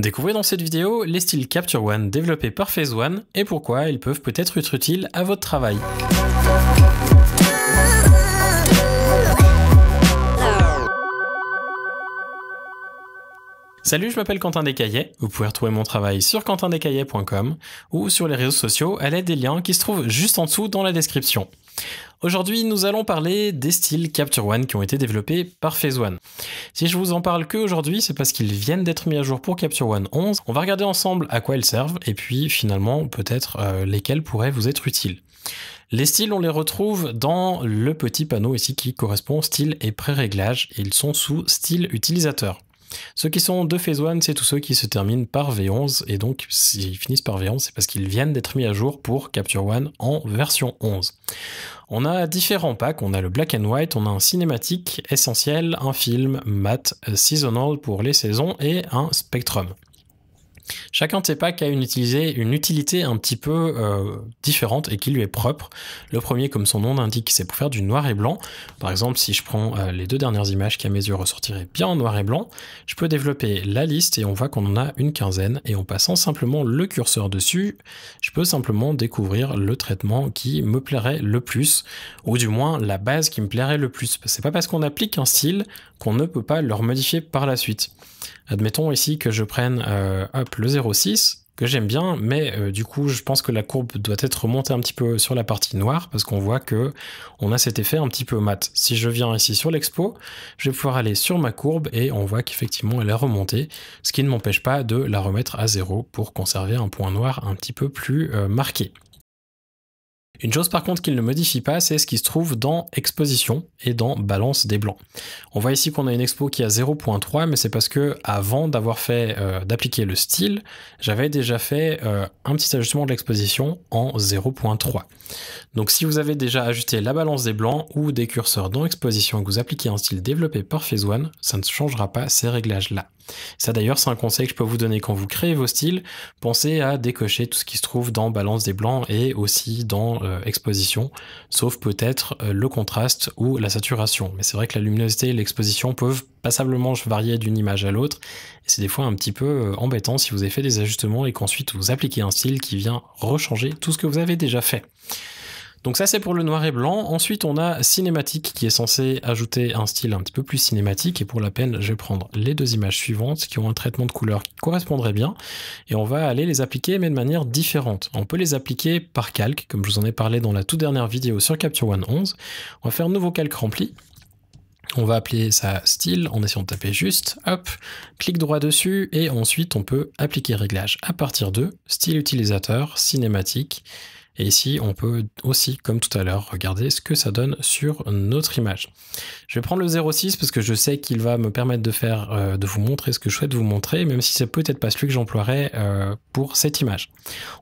Découvrez dans cette vidéo les styles Capture One développés par Phase One et pourquoi ils peuvent peut-être être utiles à votre travail. Salut, je m'appelle Quentin Descaillets, vous pouvez retrouver mon travail sur quentindescaillets.com ou sur les réseaux sociaux à l'aide des liens qui se trouvent juste en dessous dans la description. Aujourd'hui, nous allons parler des styles Capture One qui ont été développés par Phase One. Si je vous en parle que aujourd'hui, c'est parce qu'ils viennent d'être mis à jour pour Capture One 11. On va regarder ensemble à quoi ils servent et puis finalement peut-être lesquels pourraient vous être utiles. Les styles, on les retrouve dans le petit panneau ici qui correspond style et pré-réglage et ils sont sous style utilisateur. Ceux qui sont de Phase One, c'est tous ceux qui se terminent par V11 et donc s'ils finissent par V11, c'est parce qu'ils viennent d'être mis à jour pour Capture One en version 11. On a différents packs, on a le Black and White, on a un cinématique essentiel, un film, matte, seasonal pour les saisons et un Spectrum. Chacun de ces packs a une utilité un petit peu différente et qui lui est propre. Le premier, comme son nom l'indique, c'est pour faire du noir et blanc. Par exemple, si je prends les deux dernières images qui à mes yeux ressortiraient bien en noir et blanc, je peux développer la liste et on voit qu'on en a une quinzaine. Et en passant simplement le curseur dessus, je peux simplement découvrir le traitement qui me plairait le plus, ou du moins la base qui me plairait le plus. C'est pas parce qu'on applique un style qu'on ne peut pas le remodifier par la suite. Admettons ici que je prenne le 0,6 que j'aime bien, mais du coup je pense que la courbe doit être remontée un petit peu sur la partie noire parce qu'on voit que on a cet effet un petit peu mat. Si je viens ici sur l'expo, je vais pouvoir aller sur ma courbe et on voit qu'effectivement elle est remontée, ce qui ne m'empêche pas de la remettre à 0 pour conserver un point noir un petit peu plus marqué. Une chose par contre qu'il ne modifie pas, c'est ce qui se trouve dans Exposition et dans Balance des blancs. On voit ici qu'on a une expo qui a 0.3, mais c'est parce que avant d'avoir fait d'appliquer le style, j'avais déjà fait un petit ajustement de l'exposition en 0.3. Donc si vous avez déjà ajusté la balance des blancs ou des curseurs dans Exposition et que vous appliquez un style développé par Phase One, ça ne changera pas ces réglages-là. Ça d'ailleurs, c'est un conseil que je peux vous donner quand vous créez vos styles. Pensez à décocher tout ce qui se trouve dans Balance des blancs et aussi dans Exposition, sauf peut-être le contraste ou la saturation. Mais c'est vrai que la luminosité et l'exposition peuvent passablement varier d'une image à l'autre. Et c'est des fois un petit peu embêtant si vous avez fait des ajustements et qu'ensuite vous appliquez un style qui vient rechanger tout ce que vous avez déjà fait. Donc ça c'est pour le noir et blanc. Ensuite on a cinématique qui est censé ajouter un style un petit peu plus cinématique et pour la peine je vais prendre les deux images suivantes qui ont un traitement de couleur qui correspondrait bien et on va aller les appliquer mais de manière différente. On peut les appliquer par calque comme je vous en ai parlé dans la toute dernière vidéo sur Capture One 11. On va faire nouveau calque rempli. On va appeler ça style en essayant de taper juste, hop, clic droit dessus et ensuite on peut appliquer réglage à partir de style utilisateur, cinématique. Et ici, on peut aussi, comme tout à l'heure, regarder ce que ça donne sur notre image. Je vais prendre le 0,6 parce que je sais qu'il va me permettre de vous montrer ce que je souhaite vous montrer, même si c'est peut-être pas celui que j'emploierai pour cette image.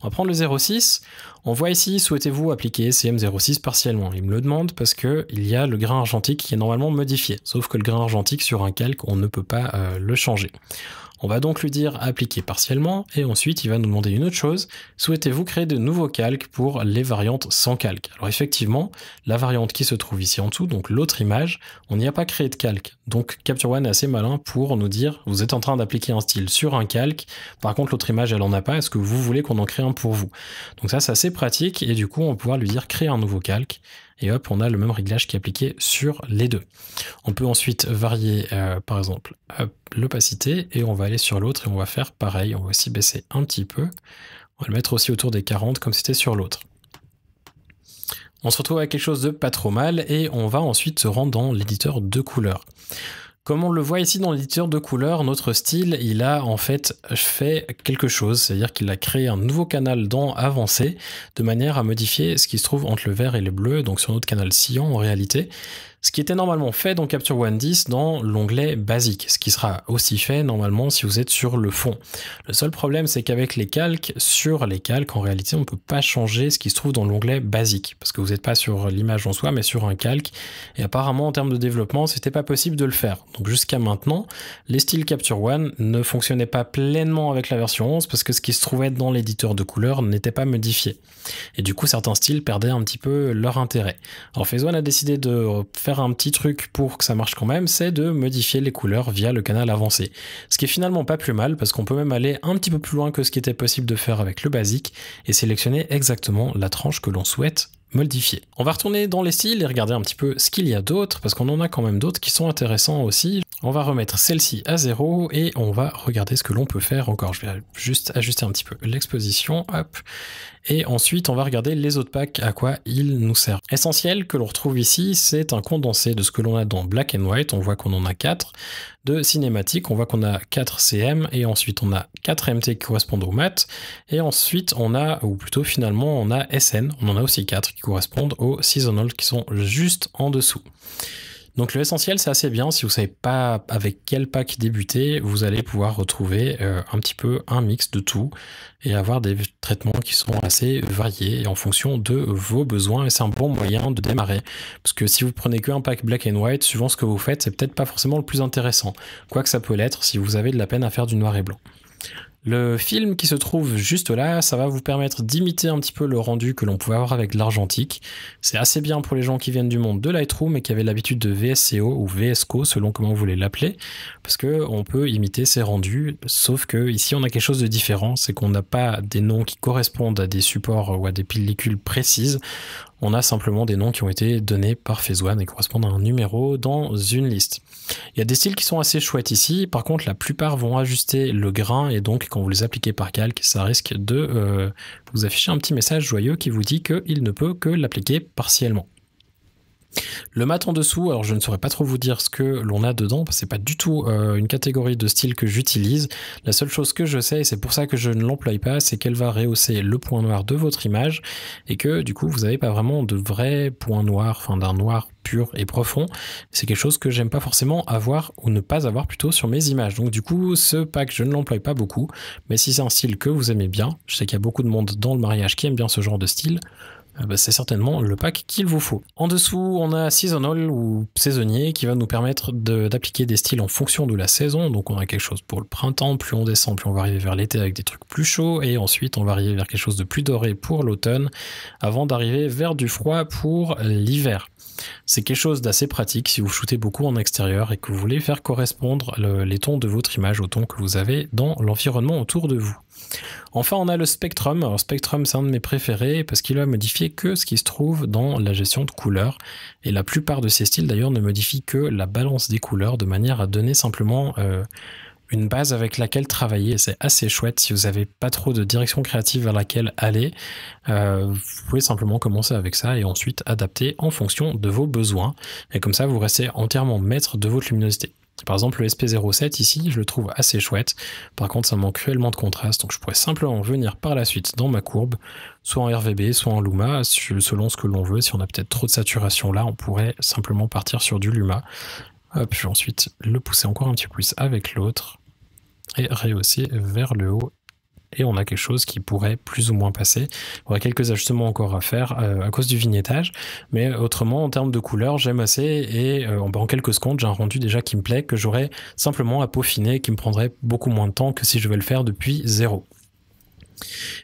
On va prendre le 0,6. On voit ici, souhaitez-vous appliquer CM06 partiellement? Il me le demande parce qu'il y a le grain argentique qui est normalement modifié. Sauf que le grain argentique sur un calque, on ne peut pas le changer. On va donc lui dire appliquer partiellement et ensuite il va nous demander une autre chose. Souhaitez-vous créer de nouveaux calques pour les variantes sans calque? Alors effectivement, la variante qui se trouve ici en dessous, donc l'autre image, on n'y a pas créé de calque. Donc Capture One est assez malin pour nous dire vous êtes en train d'appliquer un style sur un calque, par contre l'autre image elle en a pas, est-ce que vous voulez qu'on en crée un pour vous? Donc ça c'est assez pratique et du coup on va pouvoir lui dire créer un nouveau calque. Et hop, on a le même réglage qui est appliqué sur les deux. On peut ensuite varier, par exemple, l'opacité, et on va aller sur l'autre et on va faire pareil. On va aussi baisser un petit peu. On va le mettre aussi autour des 40 comme c'était sur l'autre. On se retrouve avec quelque chose de pas trop mal, et on va ensuite se rendre dans l'éditeur de couleurs. Comme on le voit ici dans l'éditeur de couleurs, notre style, il a en fait fait quelque chose, c'est-à-dire qu'il a créé un nouveau canal dans Avancé, de manière à modifier ce qui se trouve entre le vert et le bleu, donc sur notre canal sillon en réalité, ce qui était normalement fait dans Capture One 10 dans l'onglet basique, ce qui sera aussi fait normalement si vous êtes sur le fond. Le seul problème c'est qu'avec les calques, sur les calques en réalité on ne peut pas changer ce qui se trouve dans l'onglet basique, parce que vous n'êtes pas sur l'image en soi mais sur un calque, et apparemment en termes de développement c'était pas possible de le faire. Donc jusqu'à maintenant, les styles Capture One ne fonctionnaient pas pleinement avec la version 11 parce que ce qui se trouvait dans l'éditeur de couleurs n'était pas modifié. Et du coup certains styles perdaient un petit peu leur intérêt. Alors Phase One a décidé de faire faire un petit truc pour que ça marche quand même, c'est de modifier les couleurs via le canal avancé. Ce qui est finalement pas plus mal parce qu'on peut même aller un petit peu plus loin que ce qui était possible de faire avec le basique et sélectionner exactement la tranche que l'on souhaite modifier. On va retourner dans les styles et regarder un petit peu ce qu'il y a d'autre parce qu'on en a quand même d'autres qui sont intéressants aussi. On va remettre celle-ci à 0 et on va regarder ce que l'on peut faire encore. Je vais juste ajuster un petit peu l'exposition, hop. Et ensuite, on va regarder les autres packs, à quoi ils nous servent. Essentiel que l'on retrouve ici, c'est un condensé de ce que l'on a dans Black and White. On voit qu'on en a 4. De cinématique, on voit qu'on a 4 CM et ensuite on a 4 MT qui correspondent au mat. Et ensuite, on a, ou plutôt finalement, on a SN. On en a aussi 4 qui correspondent au seasonal qui sont juste en dessous. Donc le essentiel, c'est assez bien. Si vous savez pas avec quel pack débuter, vous allez pouvoir retrouver un petit peu un mix de tout et avoir des traitements qui sont assez variés et en fonction de vos besoins. Et c'est un bon moyen de démarrer. Parce que si vous prenez qu'un pack black and white, suivant ce que vous faites, c'est peut-être pas forcément le plus intéressant. Quoique ça peut l'être si vous avez de la peine à faire du noir et blanc. Le film qui se trouve juste là, ça va vous permettre d'imiter un petit peu le rendu que l'on pouvait avoir avec l'argentique. C'est assez bien pour les gens qui viennent du monde de Lightroom et qui avaient l'habitude de VSCO ou VSCO selon comment vous voulez l'appeler, parce que on peut imiter ces rendus, sauf que ici on a quelque chose de différent, c'est qu'on n'a pas des noms qui correspondent à des supports ou à des pellicules précises. On a simplement des noms qui ont été donnés par Phase One et correspondent à un numéro dans une liste. Il y a des styles qui sont assez chouettes ici, par contre la plupart vont ajuster le grain et donc quand vous les appliquez par calque, ça risque de vous afficher un petit message joyeux qui vous dit qu'il ne peut que l'appliquer partiellement. Le mat en dessous, alors je ne saurais pas trop vous dire ce que l'on a dedans, parce que c'est pas du tout une catégorie de style que j'utilise. La seule chose que je sais, et c'est pour ça que je ne l'emploie pas, c'est qu'elle va rehausser le point noir de votre image, et que du coup vous n'avez pas vraiment de vrai point noir, enfin d'un noir pur et profond. C'est quelque chose que j'aime pas forcément avoir, ou ne pas avoir plutôt sur mes images. Donc du coup, ce pack, je ne l'emploie pas beaucoup, mais si c'est un style que vous aimez bien, je sais qu'il y a beaucoup de monde dans le mariage qui aime bien ce genre de style, c'est certainement le pack qu'il vous faut. En dessous, on a Seasonal ou saisonnier qui va nous permettre d'appliquer des styles en fonction de la saison. Donc on a quelque chose pour le printemps, plus on descend, plus on va arriver vers l'été avec des trucs plus chauds et ensuite on va arriver vers quelque chose de plus doré pour l'automne avant d'arriver vers du froid pour l'hiver. C'est quelque chose d'assez pratique si vous shootez beaucoup en extérieur et que vous voulez faire correspondre les tons de votre image aux tons que vous avez dans l'environnement autour de vous. Enfin, on a le Spectrum. Alors Spectrum, c'est un de mes préférés parce qu'il va modifier que ce qui se trouve dans la gestion de couleurs. Et la plupart de ces styles d'ailleurs ne modifient que la balance des couleurs de manière à donner simplement une base avec laquelle travailler. C'est assez chouette si vous n'avez pas trop de direction créative vers laquelle aller. Vous pouvez simplement commencer avec ça et ensuite adapter en fonction de vos besoins. Et comme ça, vous restez entièrement maître de votre luminosité. Par exemple, le SP07 ici, je le trouve assez chouette. Par contre, ça manque cruellement de contraste, donc je pourrais simplement venir par la suite dans ma courbe, soit en RVB, soit en Luma, selon ce que l'on veut. Si on a peut-être trop de saturation là, on pourrait simplement partir sur du Luma. Puis ensuite, le pousser encore un petit peu plus avec l'autre et rehausser vers le haut. Et on a quelque chose qui pourrait plus ou moins passer. Il y aura quelques ajustements encore à faire à cause du vignettage, mais autrement en termes de couleurs j'aime assez et en quelques secondes j'ai un rendu déjà qui me plaît, que j'aurais simplement à peaufiner, qui me prendrait beaucoup moins de temps que si je vais le faire depuis zéro.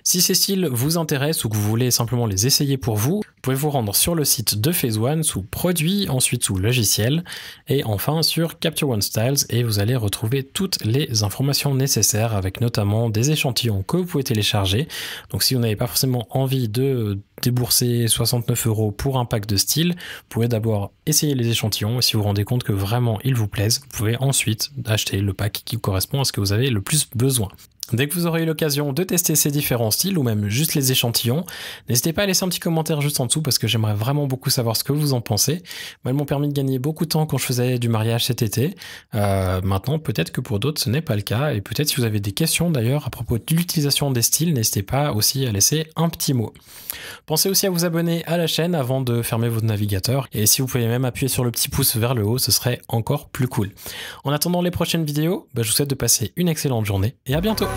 Si ces styles vous intéressent ou que vous voulez simplement les essayer pour vous, vous pouvez vous rendre sur le site de Phase One sous produits, ensuite sous logiciel et enfin sur Capture One Styles et vous allez retrouver toutes les informations nécessaires avec notamment des échantillons que vous pouvez télécharger. Donc si vous n'avez pas forcément envie de débourser 69 € pour un pack de styles, vous pouvez d'abord essayer les échantillons et si vous vous rendez compte que vraiment ils vous plaisent, vous pouvez ensuite acheter le pack qui correspond à ce que vous avez le plus besoin. Dès que vous aurez eu l'occasion de tester ces différents styles ou même juste les échantillons, n'hésitez pas à laisser un petit commentaire juste en dessous parce que j'aimerais vraiment beaucoup savoir ce que vous en pensez. Moi, elles m'ont permis de gagner beaucoup de temps quand je faisais du mariage cet été. Maintenant, peut-être que pour d'autres, ce n'est pas le cas. Et peut-être si vous avez des questions d'ailleurs à propos de l'utilisation des styles, n'hésitez pas aussi à laisser un petit mot. Pensez aussi à vous abonner à la chaîne avant de fermer votre navigateur. Et si vous pouvez même appuyer sur le petit pouce vers le haut, ce serait encore plus cool. En attendant les prochaines vidéos, je vous souhaite de passer une excellente journée et à bientôt.